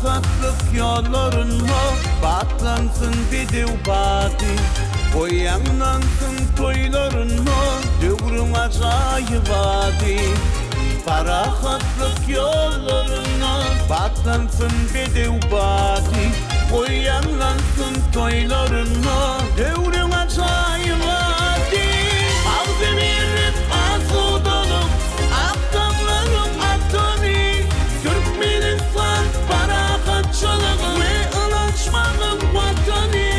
Parahatlık yollarına batlansın bir badi, boyanlansın toylarına dövrün acayip vadi. Parahatlık yollarına batlansın bir badi, boyanlansın toylarına dövrün acayip vadi. Ağzı verip ağzı dolu aptallarım atoni, Türkmenistan parahatçılığı ve ılaşmanın vatanı.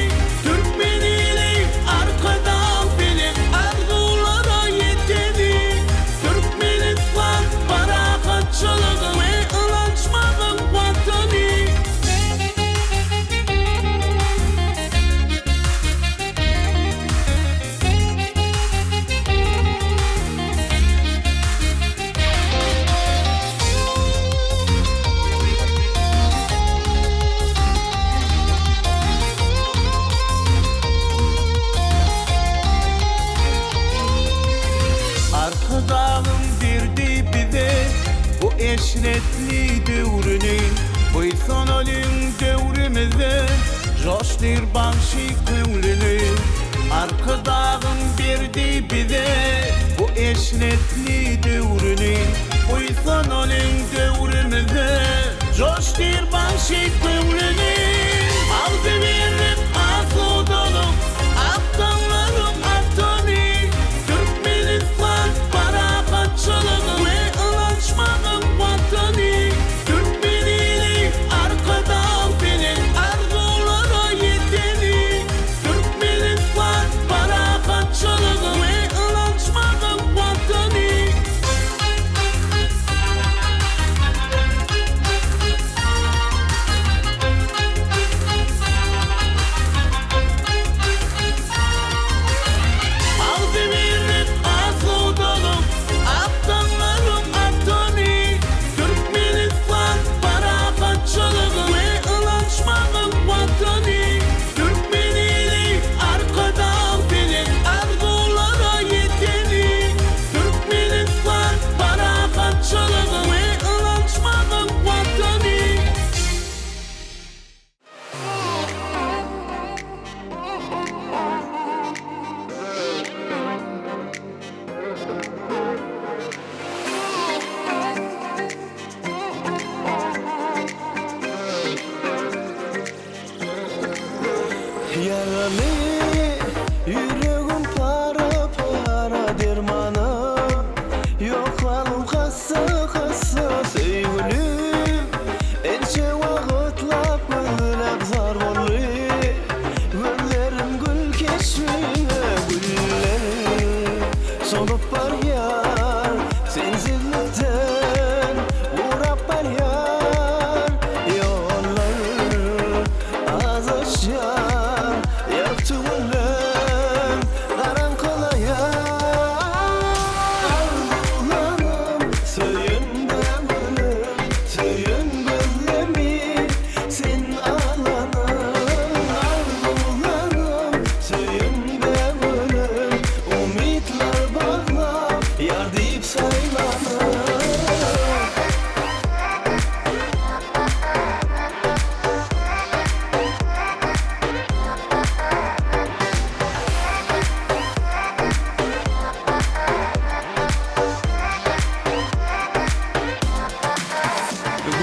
Türkmenili arkada bilip arzulara yeteni, Türkmenistan parahatçılığı ve ılaşmanın vatanı. Arkadağın birdi bize bu eşretli devrini, bu sonalın devrimize coştur banşi kıvrını. Arkadağın birdi bize bu eşretli devrini, bu sonalın devrimize coştur banşi kıvrını. Ağzı verip ağzı dolu aptallarım atoni, Türkmenistan parahatçılığı ve ılaşmanın vatanı. Türkmenili arkada bilip arzulara yeteni, Türkmenistan parahatçılığı ve ılaşmanın vatanı. Ağzı verip ağzı dolu aptallarım atoni, Türkmenistan parahatçılığı ve ılaşmanın vatanı. Türkmenili arkada bilip arzulara yeteni, Türkmenistan parahatçılığı ve ılaşmanın vatanı. Yaralı yüreğim para para dermanı yok, halım kassa kassa sevgilim. Ençe vakitlap gülüp zar bollu, güllerim gül keşfine gülleri solup var yar, sensizlikten uğrap var yar. Yolları az aşağı yaktı ölüm karanlığa yar. Arzularım söyünden ölüm, söyün gözlemi sen ağlanır. Arzularım söyünden ölüm, umutlar bağlar yar deyip saylanır.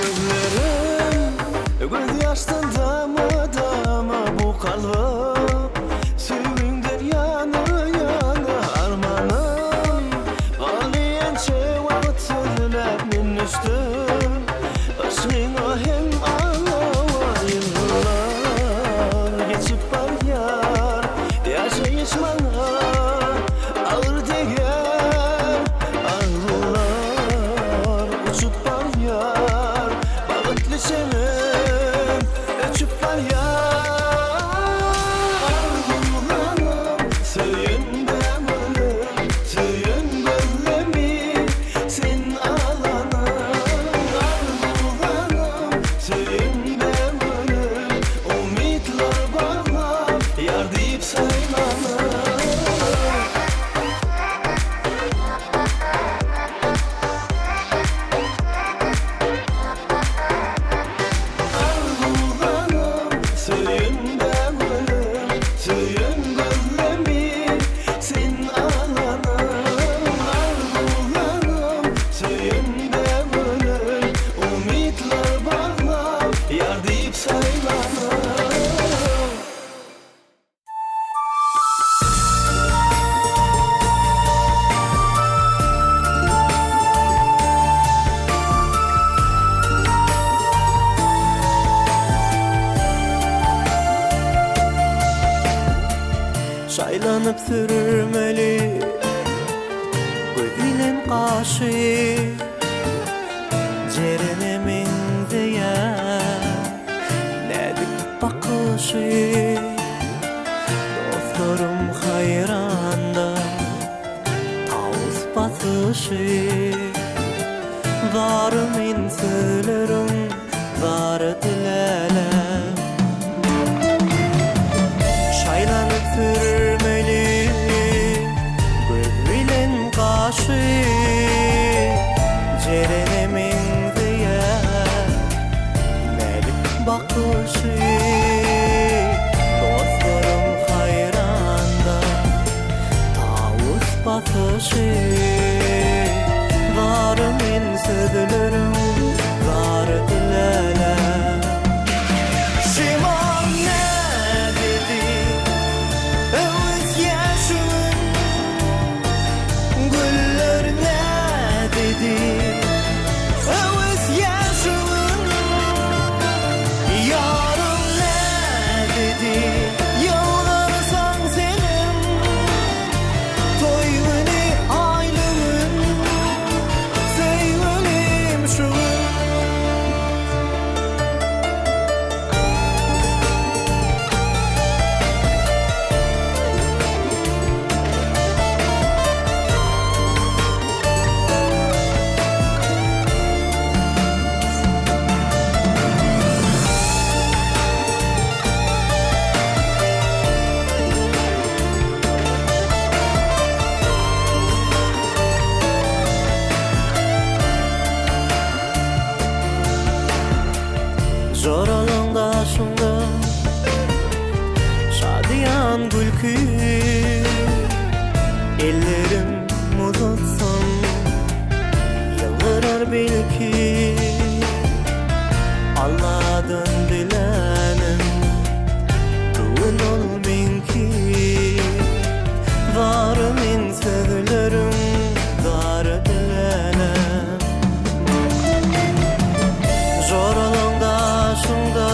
Gözlerim göz yaştan dama dama, bu kalbim sevginden yana yana. Armanım ağlayanca vakit sözler min üstüm, aşkına hem ağlama. Yıllar geçip var yar, yaşayış bana ağır değer. Arzular uçup var yar, bağıtlı çenem öçüp var yar. Arzularım söyünden ölüm, söyün gözlemi sen ağlanır. Arzularım söyünden ölüm, umutlar bağlar yar deyip saylanır. Şaylanıp sürmeli gözünin kaşı, cerene menzeyen nedik bakışı. Dostlarım hayranda tavus batışı, var men sözlerim, var dilelem. Şaylanıp sürmeli gözünin kaşı, cerene menzeyen nedik bakışı. Dostlarım hayranda tavus batışı, var men sözlerim, var dilelem. Şimal ne dedi öz yaşın, güller ne dedi öz yaşın. Yarım ne dedi yollarsan senin, toyunu aylığın, sevgilim şu. Zoralığında şunda şadiyan gülkü, ellerim muzutsun yılgırar belki. Allah'dan dilenim ruhun olmayın ki, var men sözlerim, var dilenim. Zoralığında şunda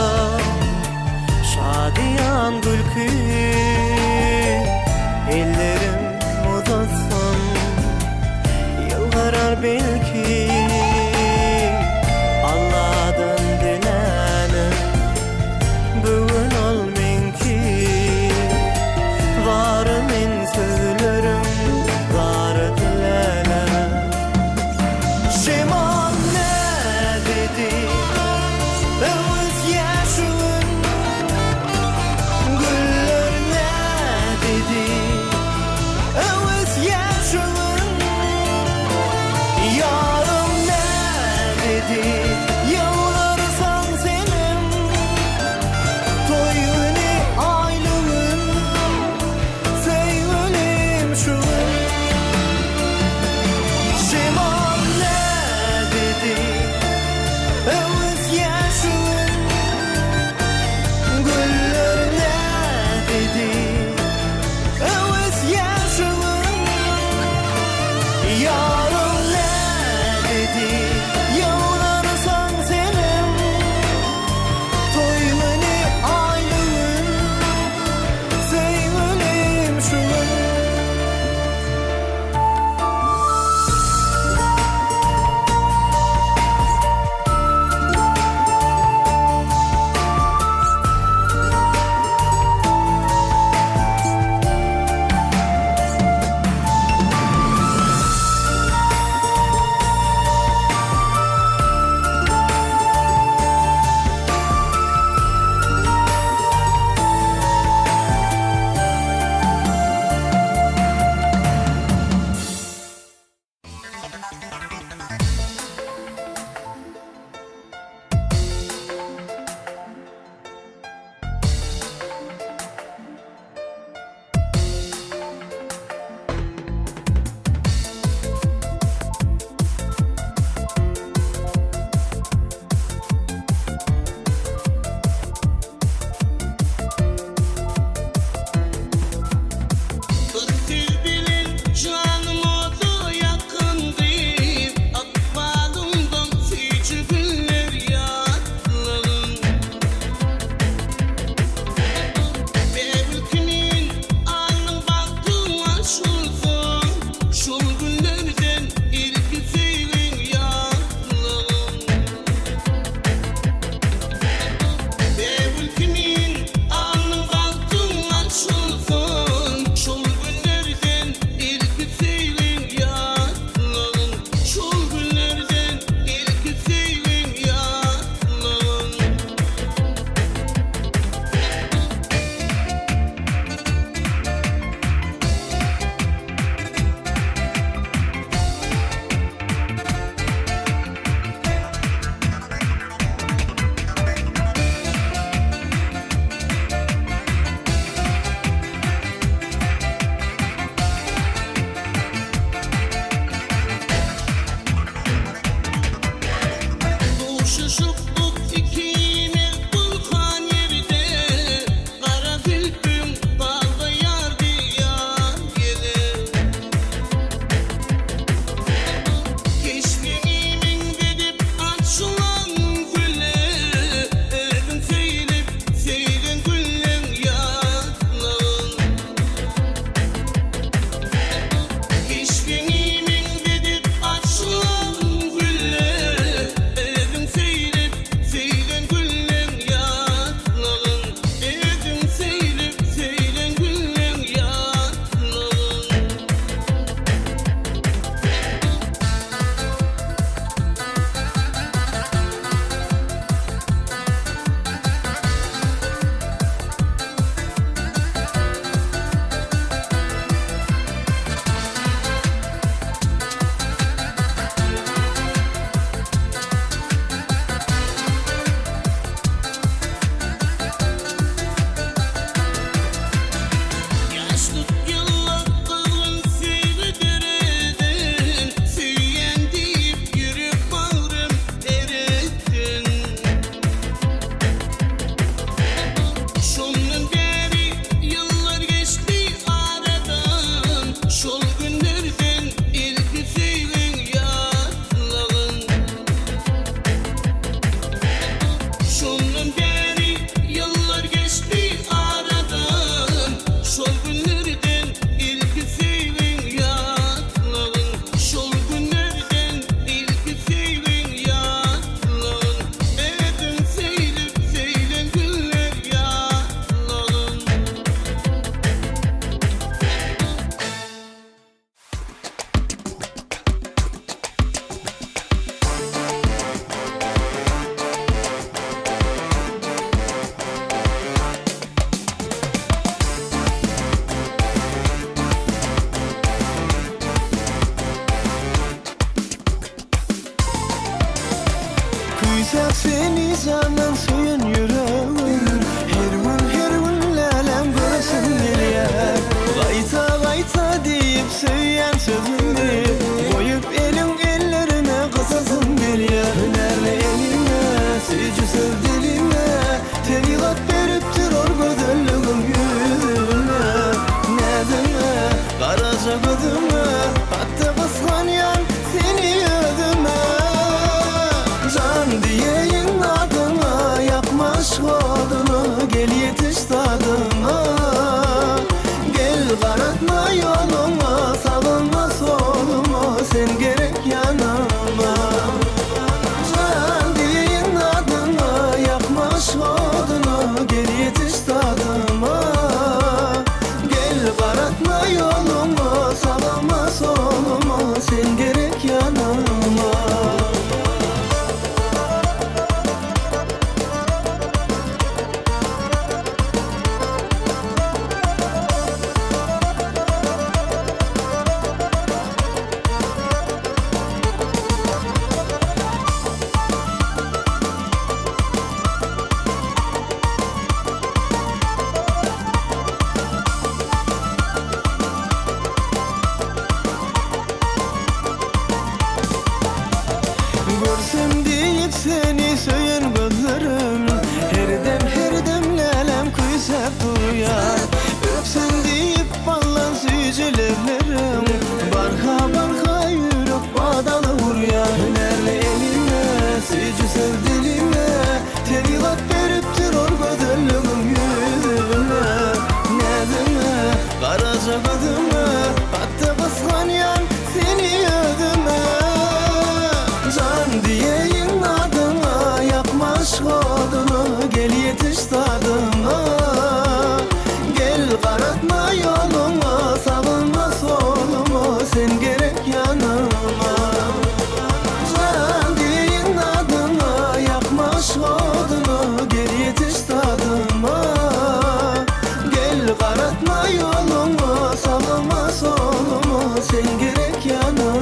şadiyan gülkü, ellerim muzatsan yılgırar belki. Allah'dan dilenim bugün olmayın ki, var men sözlerim, var dilenim. Şimal ne dedi öz yaşın, güller ne dedi öz yaşın. Yarım ne dedi yollarsan senin, toyunu aylığın, sevgilim şu. Şimal ne dedi öz yaşın, Duysak seni candan söyün yüreğim. Her gün lelem görsün geliyor. Gayta gayta deyip söyleyen sözünü koyup elin ellerine kısasın geliyor. Hünerli eline, sücü söz diline, tevigat verip durur gözüllüğüm yüzüne. Nedime, karaca gözüme, hatta kıskan yan seni ödüme. Can diyeyin adına, yapma şkodunu, gel yetiş tadıma. Gel karatma yoluma, savunma soluma, sen gerek yanıma. Can diyeyin adına, yapma şkodunu, gel yetiş tadıma. Gel karatma yoluma, savunma soluma, sen gerek yanıma. Görsem deyip seni söyün gözlerim. Her dem lelem kuysak duyar. Öpsem deyip ballan sücülevlerim. Barha yürüp badalı vurya. Hünerli eline, sücü söz diline, tevigat verip durur gözüllüğüm yüzüne. Nedime, karaca gözüme, hatta kıskan yan seni ödüme. Can diyeyin adıma, yapma şkodunu, gel yetiş tadıma. Gel karatma yoluma, savunma soluma, sen gerek yanıma. Can diyeyin adıma, yapma şkodunu, gel yetiş tadıma. Gel karatma yoluma, savunma soluma, sen gerek yanıma.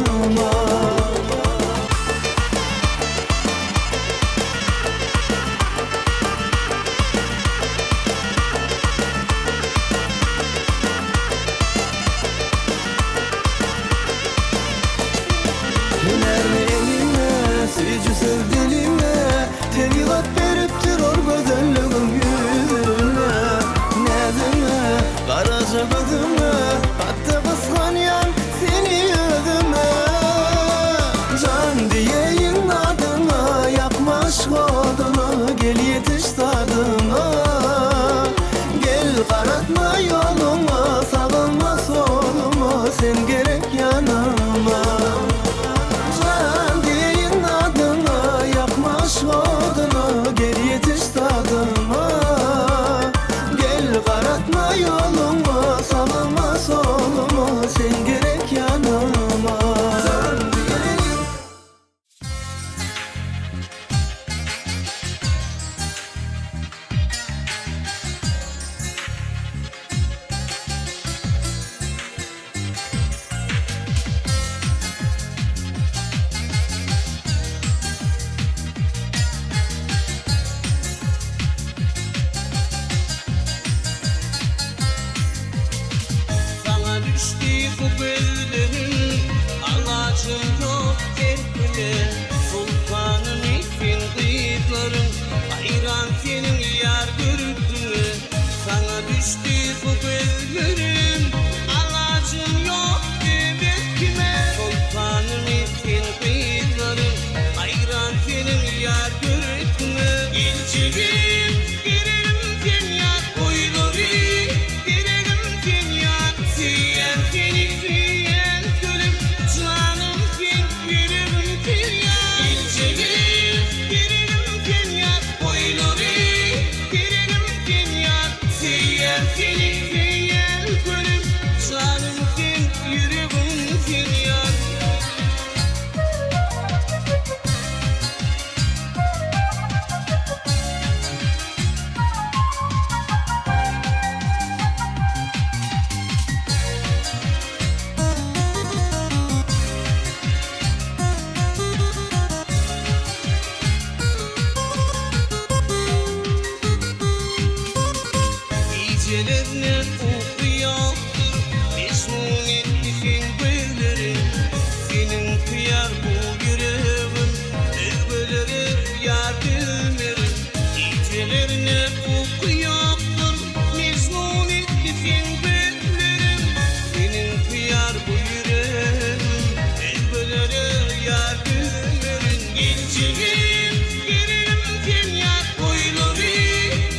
Gülçin gelirim sen yar Boyları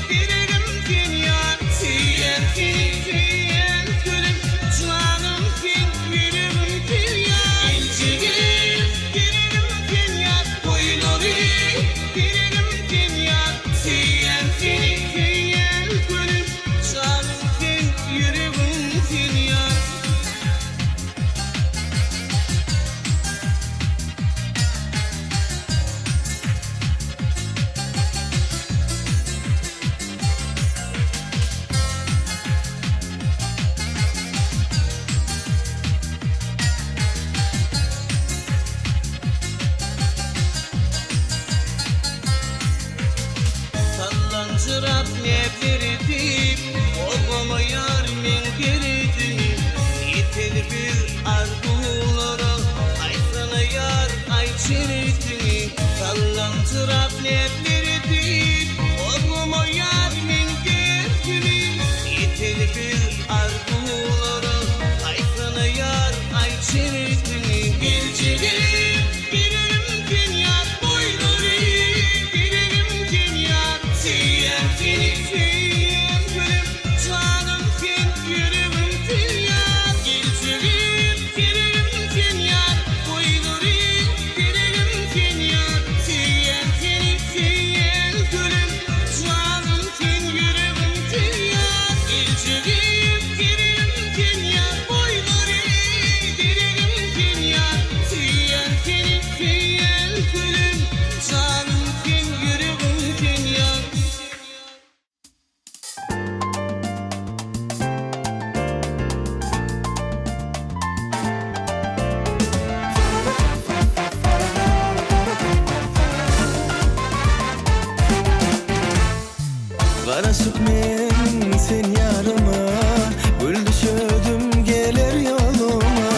gelirim sen yar Siyen seni siyen gülüm Canım sen yürürüm sen yar Gülçin gelirim sen yar Boyları gelirim sen yar Siyen seni siyen gülüm Canım sen yürürüm sen yar Sallancırap nebleridip Olmama yar men geridim Yeter bir arzulara Ay sana yar ay çeridim Sallancırap nebleridip Olmama yar men geridim Yeter bir arzulara Ay sana yar ay çeridim Gülçelim gelirim sen yar Boyları gelirim sen yar Siyen seni siyen gülüm Canım sen yürürüm sen yar Gülçelim gelirim sen yar Boyları gelirim sen yar Siyen seni siyen gülüm Canım sen yürürüm sen yar Gülçelim gelirim sen yar Boyları gelirim sen yar Siyen seni siyen gülüm Canım sen yürürüm sen yar Karışık men sen yarıma Gül düşödüm gelir yoluma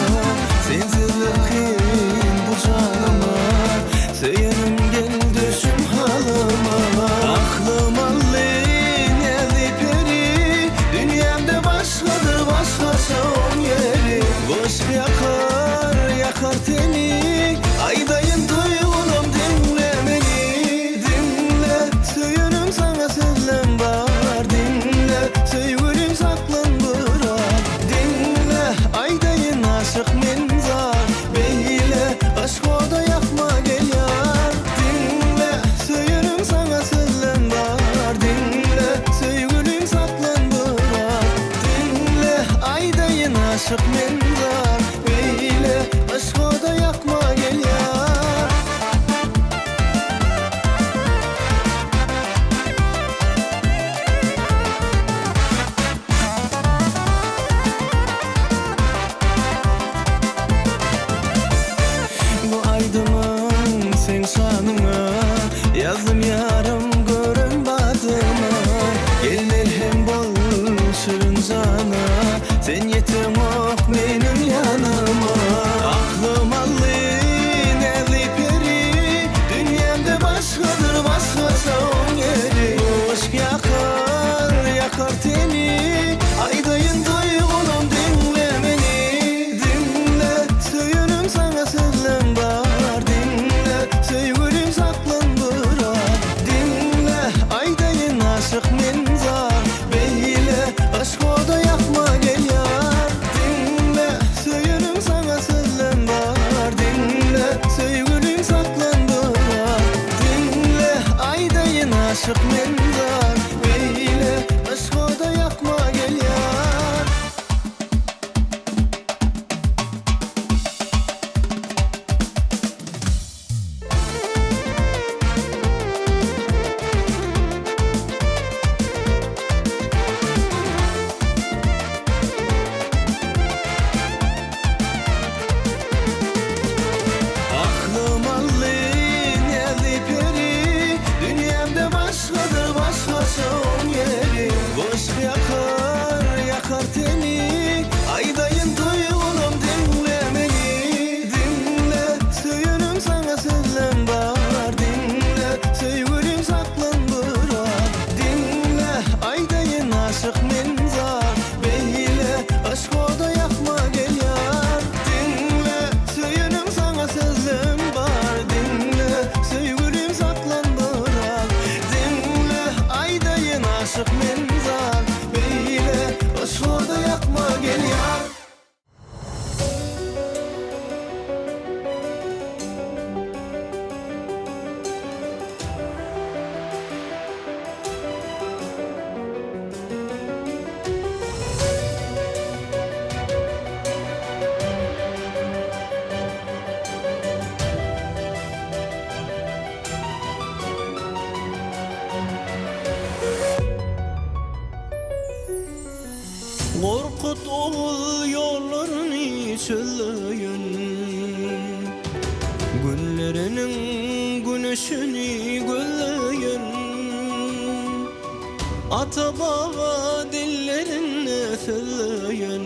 Sensizlik kıyın bu canıma Söylerim gel düşüm halıma Aklım allin geldi peri Dünyamda başkadır başkası on yeri Boş yakar yakar teni Aydayın duyulum dinle beni Dinle söylerim sana sözlem var Dinle sevgilim saklan bırak Dinle aydayın aşık men zar Beyle aşk oda yakma gel yar Dinle söylerim sana sözlem var Dinle sevgilim saklan bırak Dinle aydayın aşık men zar Beyle aşk oda yakma gel yar Bu aydımın sen şanına Yazdım yarım görün badıma Gelmel hem bol şırın cana Sen yetim ok benim yanıma Aklım allin elli peri Dünyamda başkadır başkası on yeri Aşk yakar yakar teni Aydayın duygunum dinle beni Dinle söylerim sana sözlem var Dinle sevgilim saklan bırak Dinle aydayın aşık men zar Beyle aşk oda yakma gel yar Dinle söylerim sana sözlem var Dinle sevgilim saklan bırak Dinle aydayın aşık men zar Beyle aşk oda yakma gel yar Aklım allin geldi peri Dünyamda başkadır Bulut ol yollarını çöllöyen, günlerinin güneşini gölleyen, ata baba dillerini söyleyen.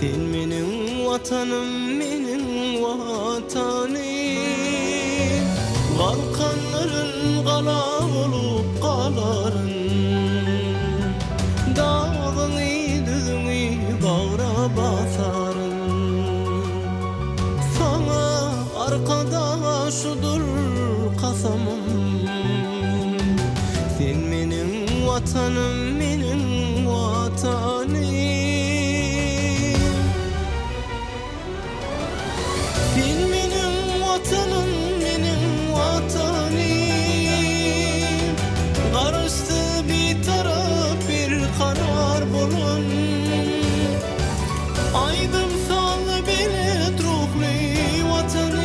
Sen menin vatanım, menin vatanım. Balkanların qala olup qaların, dağını düzünü bağra basarın. Sana arkadaşıdır kasamım. Sen menin vatanım, menin vatanım. Sen menin vatanım, menin vatanım. Karıştı bir taraf, bir karar bulun. Aydım sal beni ruhlu vatanım.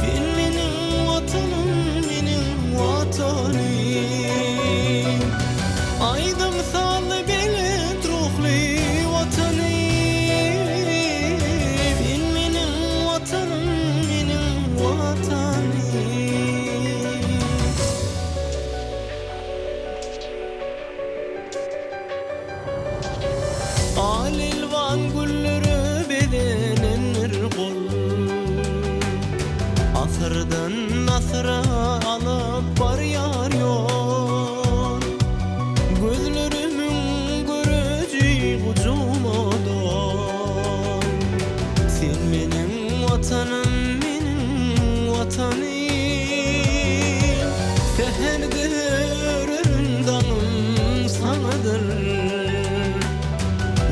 Sen menin vatanım, menin vatanım. Aydım sal beni ruhlu vatanım. Sen menin vatanım, menin vatanım. Alilvan gülleri bedenenir kol, asırdan asıra alıp var yar yol. Gözlerimin göreceği ucumadan. Sen benim vatanım, benim vatanım. Seherde örürün danım sanadır.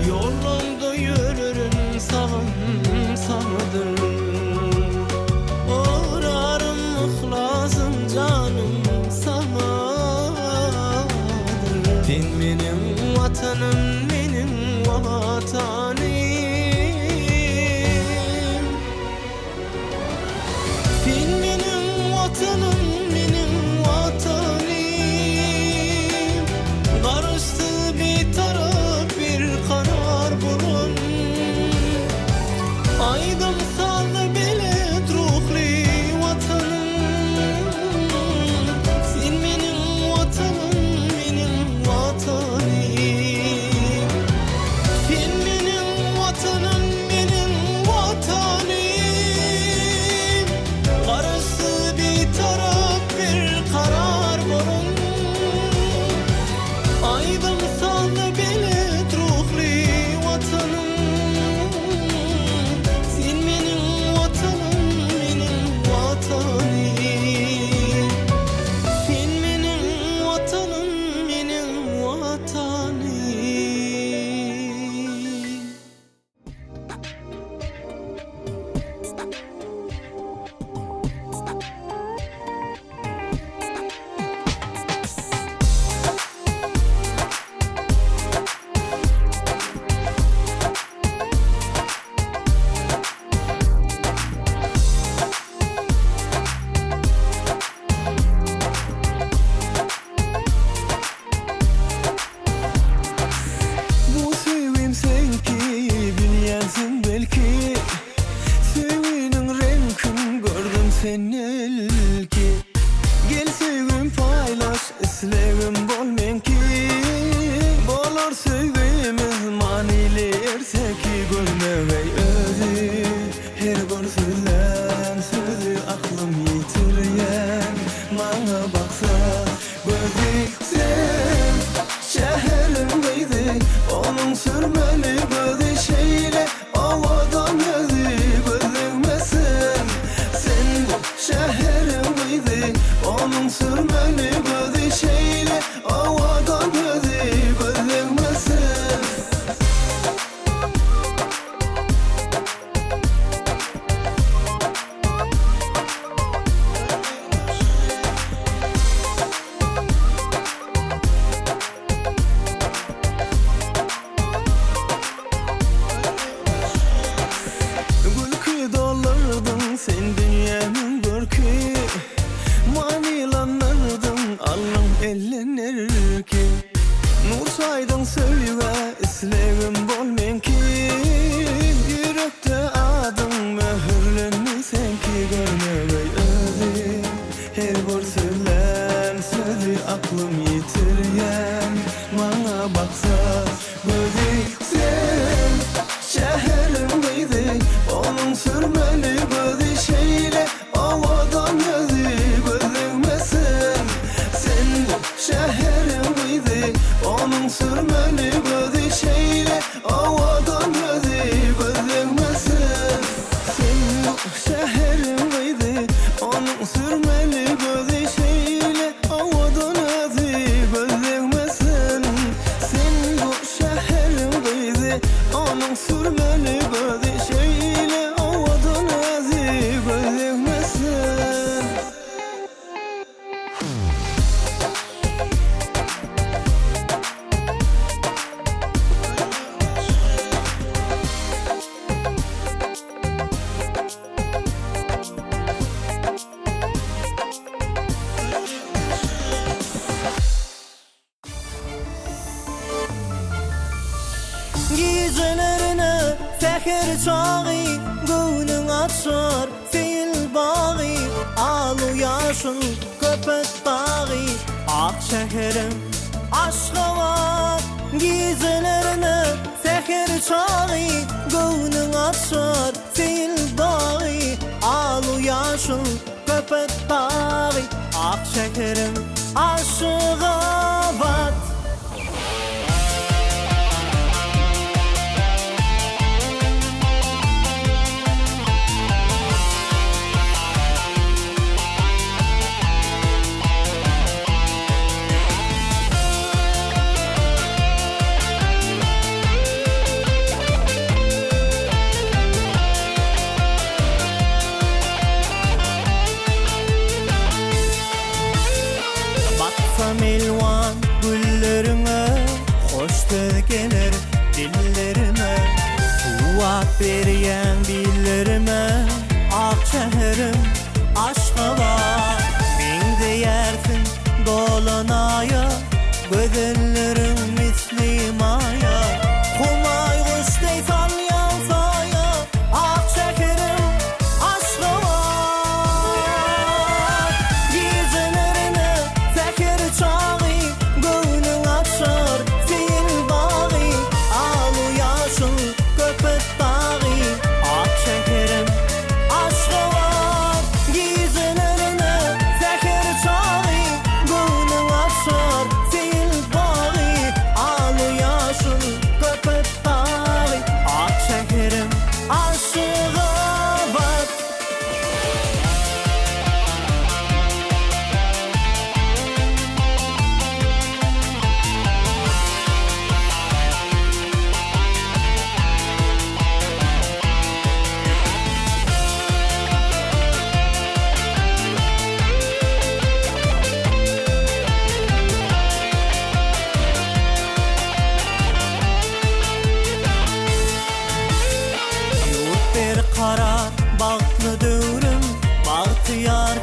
Yolunda yürürüm sağım sanadır. Orarım ihlasım canım sanadır. Sen benim vatanım, benim vatanım. Sen benim vatanım, benim vatanım. Karıştı bir taraf, bir karar bulun. Aydım sal belet ruhlu vatanım. Sen benim vatanım, benim vatanım. Sen benim vatanım, benim vatanım. Karıştı bir taraf, bir karar bulun. Aydım sal belet ruhlu vatanım. Sen benim vatanım, benim vatanım. Sen benim vatanım, benim vatanım. Bu sevim senki bilyensin belki. Sevinin renkini gördüm sen elki. Gel sevim paylaş, islegim bol menki. Bolor sevimiz manilerseki görmegey özü. Her bir sözlen sözü aklım yitiryen. Bana baksa gözüksen şehrimdeydi. Onun sürmeli gözü şeyle havadan gözü gözükmesin. Sen bu şehir Seher çağı gönlün açar Fil bağı Alu yaşın köpek bağı Ak şeherim aşka var Gizelerine seher çağı gönlün açar Fil bağı Alu yaşın köpek bağı Ak şeherim aşığa var Melvan güllerine hoş gelir dillerime Kuvvet beriyen dillerime Ak şeherim aşka var Min deyersin dolanaya Gözellerin misli maya Kumay kuş dey salyan saya Ak şeherim aşka var Gizelerine seher çağı gönlün açar Fil bağı Alu yaşın köpek bağı Ak şekerim aşka var Gizelerine seher çağı gönlün açar Fil bağı Alu yaşın köpek bağı Ak şekerim aşka var Yurt bir karar, baktlı dövürüm, baktı yar